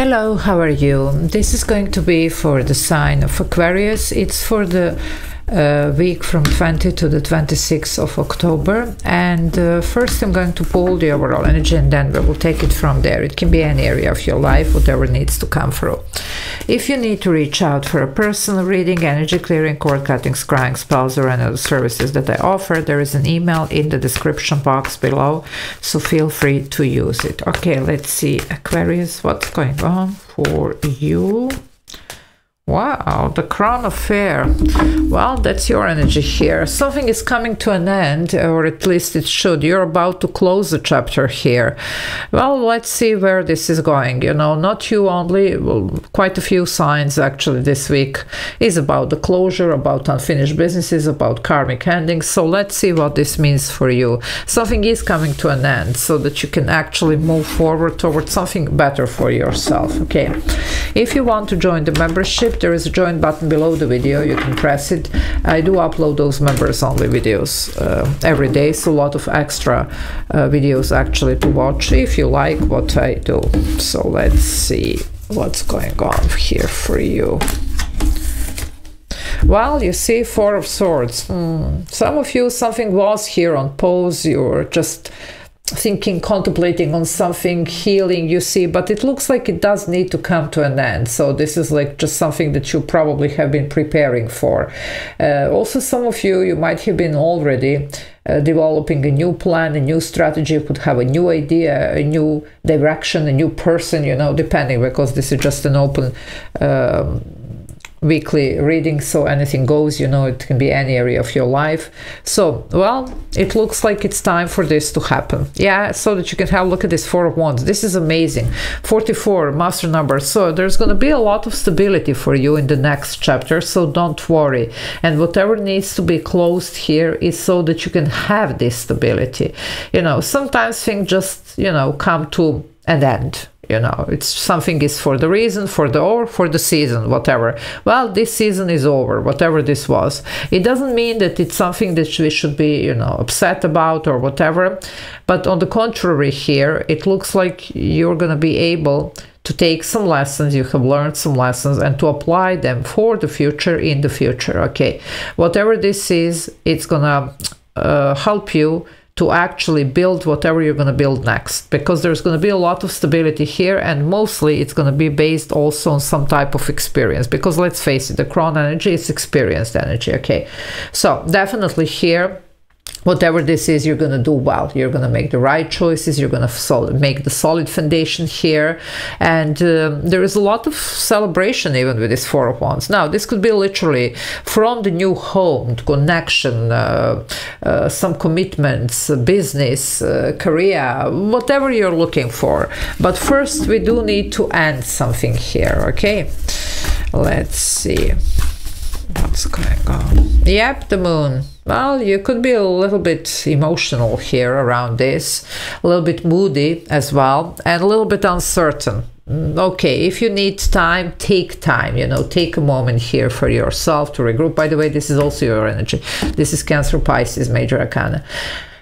Hello, how are you? This is going to be for the sign of Aquarius. It's for the week from 20 to the 26th of October, and first I'm going to pull the overall energy and then we will take it from there. It can be any area of your life, whatever needs to come through. If you need to reach out for a personal reading, energy clearing, cord cutting, scrying, spells, or any other services that I offer, there is an email in the description box below, so feel free to use it. Okay, let's see, Aquarius, what's going on for you? Wow, the crown of fire. Well, that's your energy here. Something is coming to an end, or at least it should. You're about to close the chapter here. Well, let's see where this is going. You know, not you only, well, quite a few signs actually this week is about the closure, about unfinished businesses, about karmic endings. So let's see what this means for you. Something is coming to an end so that you can actually move forward towards something better for yourself. Okay, if you want to join the membership, there is a join button below the video. You can press it. I do upload those members only videos every day, so a lot of extra videos actually to watch if you like what I do. So let's see what's going on here for you. Well, you see, Four of Swords. Some of you, something was here on pause. You're just thinking, contemplating on something, healing, you see, but it looks like it does need to come to an end. So this is like just something that you probably have been preparing for. Also, some of you, you might have been already developing a new plan, a new strategy. You could have a new idea, a new direction, a new person, you know, depending, because this is just an open weekly reading, so anything goes, you know, it can be any area of your life. So, well, it looks like it's time for this to happen. Yeah, so that you can have a look at this Four of Wands. This is amazing. 44, master number. So there's going to be a lot of stability for you in the next chapter, so don't worry. And whatever needs to be closed here is so that you can have this stability. You know, sometimes things just, you know, come to an end. You know, it's something is for the reason, for the season, whatever. Well, this season is over, whatever this was. It doesn't mean that it's something that we should be, you know, upset about or whatever. But on the contrary here, it looks like you're going to be able to take some lessons, you have learned some lessons, and to apply them for the future, in the future. Okay, whatever this is, it's going to help you to actually build whatever you're going to build next, because there's going to be a lot of stability here, and mostly it's going to be based also on some type of experience, because let's face it, the crown energy is experienced energy. Okay, so definitely here, whatever this is, you're going to do well. You're going to make the right choices. You're going to make the solid foundation here. And there is a lot of celebration even with this Four of Wands. Now, this could be literally from the new home, connection, some commitments, business, career, whatever you're looking for. But first, we do need to end something here, okay? Let's see what's going on. Yep, the moon. Well, you could be a little bit emotional here around this, a little bit moody as well, and a little bit uncertain. Okay, if you need time, take time, you know, take a moment here for yourself to regroup. By the way, this is also your energy. This is Cancer, Pisces, Major Arcana.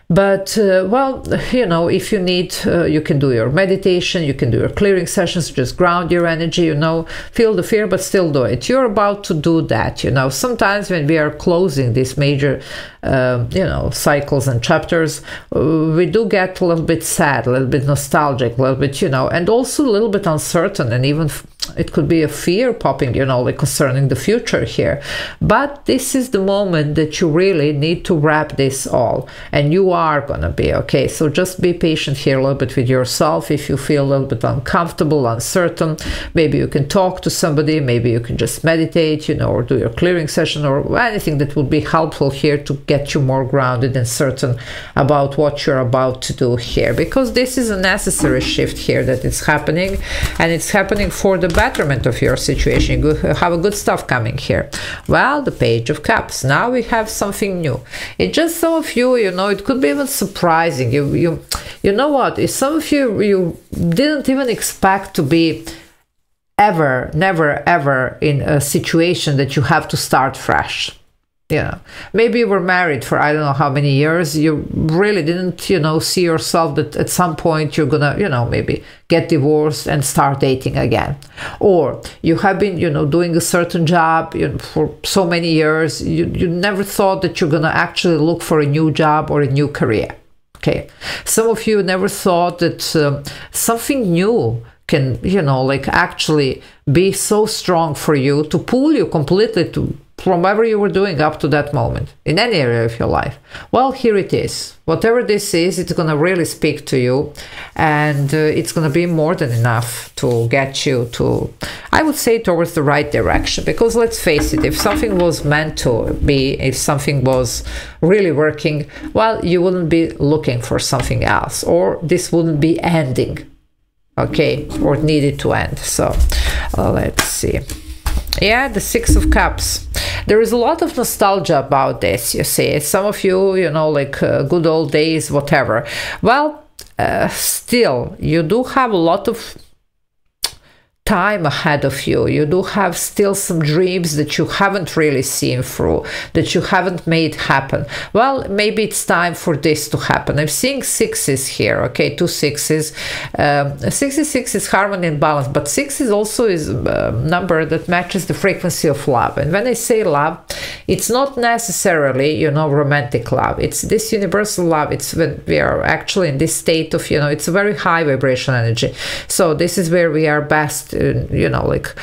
But, well, you know, if you need, you can do your meditation, you can do your clearing sessions, just ground your energy, you know, feel the fear, but still do it. You're about to do that, you know. Sometimes when we are closing these major, you know, cycles and chapters, we do get a little bit sad, a little bit nostalgic, a little bit, you know, and also a little bit uncertain, and even it could be a fear popping, you know, like concerning the future here. But this is the moment that you really need to wrap this all, and you are gonna be okay. So just be patient here a little bit with yourself. If you feel a little bit uncomfortable, uncertain, maybe you can talk to somebody, maybe you can just meditate, you know, or do your clearing session, or anything that would be helpful here to get you more grounded and certain about what you're about to do here, because this is a necessary shift here that is happening, and it's happening for the betterment of your situation. You have a good stuff coming here. Well, the Page of Cups. Now we have something new. It just, some of you, you know, it could be even surprising. You know what? If some of you didn't even expect to be never, ever in a situation that you have to start fresh. Yeah, maybe you were married for I don't know how many years. You really didn't, you know, see yourself that at some point you're gonna, you know, maybe get divorced and start dating again. Or you have been, you know, doing a certain job, you know, for so many years. You never thought that you're gonna actually look for a new job or a new career. Okay, some of you never thought that something new can, you know, like actually be so strong for you to pull you completely to from whatever you were doing up to that moment in any area of your life. Well, here it is. Whatever this is, it's going to really speak to you, and it's going to be more than enough to get you to, I would say, towards the right direction. Because let's face it, if something was meant to be, if something was really working, well, you wouldn't be looking for something else, or this wouldn't be ending, okay, or needed to end. So let's see. Yeah, the Six of Cups. There is a lot of nostalgia about this, you see. Some of you, you know, like good old days, whatever. Well, still, you do have a lot of time ahead of you. You do have still some dreams that you haven't really seen through, that you haven't made happen. Well, maybe it's time for this to happen. I'm seeing sixes here, okay, 2 6s. 66 is harmony and balance, but 6 is also a number that matches the frequency of love. And when I say love, it's not necessarily, you know, romantic love. It's this universal love. It's when we are actually in this state of, you know, it's a very high vibration energy. So this is where we are best, you know, like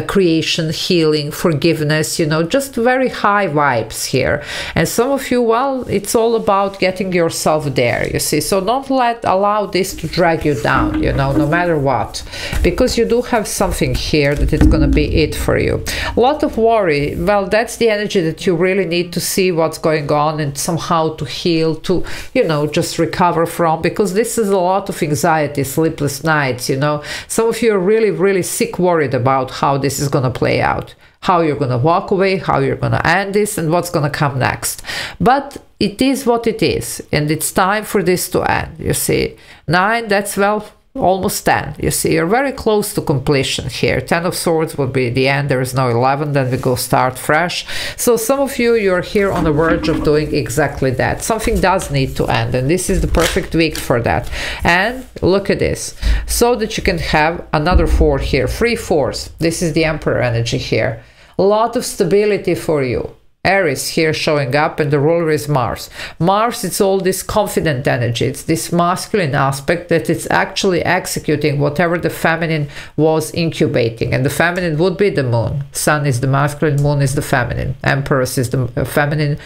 creation, healing, forgiveness, you know, just very high vibes here. And some of you, well, it's all about getting yourself there, you see. So don't allow this to drag you down, you know, no matter what, because you do have something here that it's going to be it for you. A lot of worry, well, that's the energy that you really need to see what's going on and somehow to heal, to, you know, just recover from, because this is a lot of anxiety, sleepless nights, you know. Some of you are really sick worried about how this is going to play out, how you're going to walk away, how you're going to end this, and what's going to come next. But it is what it is, and it's time for this to end, you see. 9, that's, well, almost 10, you see. You're very close to completion here. 10 of Swords would be the end. There is no 11, then we go start fresh. So some of you, you're here on the verge of doing exactly that. Something does need to end, and this is the perfect week for that. And look at this, so that you can have another 4 here, 3 4s. This is the Emperor energy here. A lot of stability for you. Aries here showing up, and the ruler is Mars. Mars, it's all this confident energy. It's this masculine aspect that it's actually executing whatever the feminine was incubating. And the feminine would be the moon. Sun is the masculine, moon is the feminine. Empress is the feminine.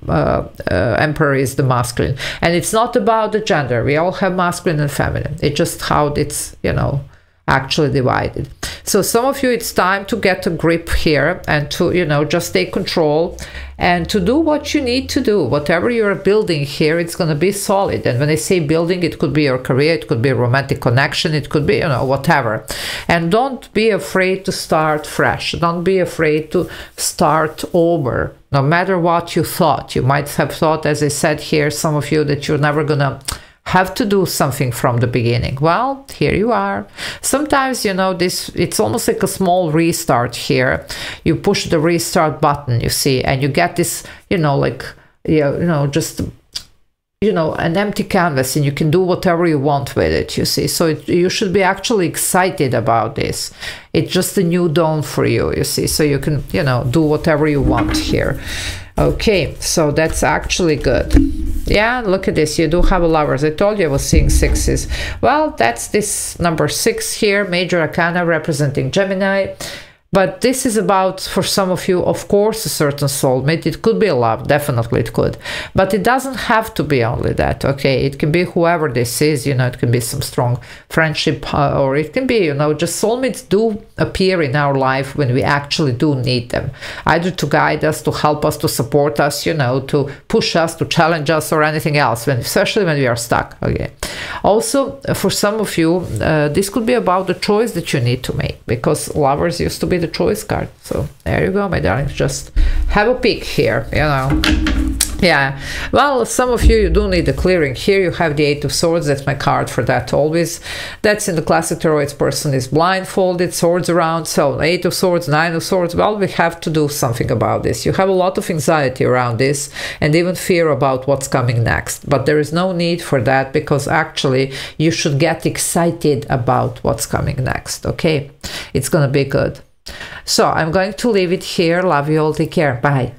Emperor is the masculine. And it's not about the gender. We all have masculine and feminine. It's just how it's, you know, actually divided. So some of you, it's time to get a grip here and to, you know, just take control and to do what you need to do. Whatever you're building here, it's going to be solid. And when I say building, it could be your career, it could be a romantic connection, it could be, you know, whatever. And don't be afraid to start fresh. Don't be afraid to start over. No matter what you thought. You might have thought, as I said here, some of you, that you're never going to have to do something from the beginning. Well, here you are. Sometimes, you know, this, it's almost like a small restart here. You push the restart button, you see, and you get this, you know, like, you know, just, you know, an empty canvas, and you can do whatever you want with it, you see. So you should be actually excited about this. It's just a new dawn for you, you see. So you can, you know, do whatever you want here. Okay, so that's actually good. Yeah, look at this. You do have a Lovers. I told you I was seeing 6s. Well, that's this number 6 here, Major Arcana representing Gemini. But this is about, for some of you, of course, a certain soulmate. It could be a love, definitely it could. But it doesn't have to be only that, okay? It can be whoever this is, you know, it can be some strong friendship, or it can be, you know, just soulmates do appear in our life when we actually do need them. Either to guide us, to help us, to support us, you know, to push us, to challenge us, or anything else, especially when we are stuck, okay? Also, for some of you, this could be about the choice that you need to make, because Lovers used to be the choice card. So there you go, my darlings. Just have a peek here, you know. Yeah, well, some of you do need a clearing. Here you have the Eight of Swords. That's my card for that always. That's in the classic tarot. Its person is blindfolded, swords around. So Eight of Swords, Nine of Swords. Well, we have to do something about this. You have a lot of anxiety around this and even fear about what's coming next. But there is no need for that, because actually you should get excited about what's coming next. Okay, it's gonna be good. So I'm going to leave it here. Love you all. Take care. Bye.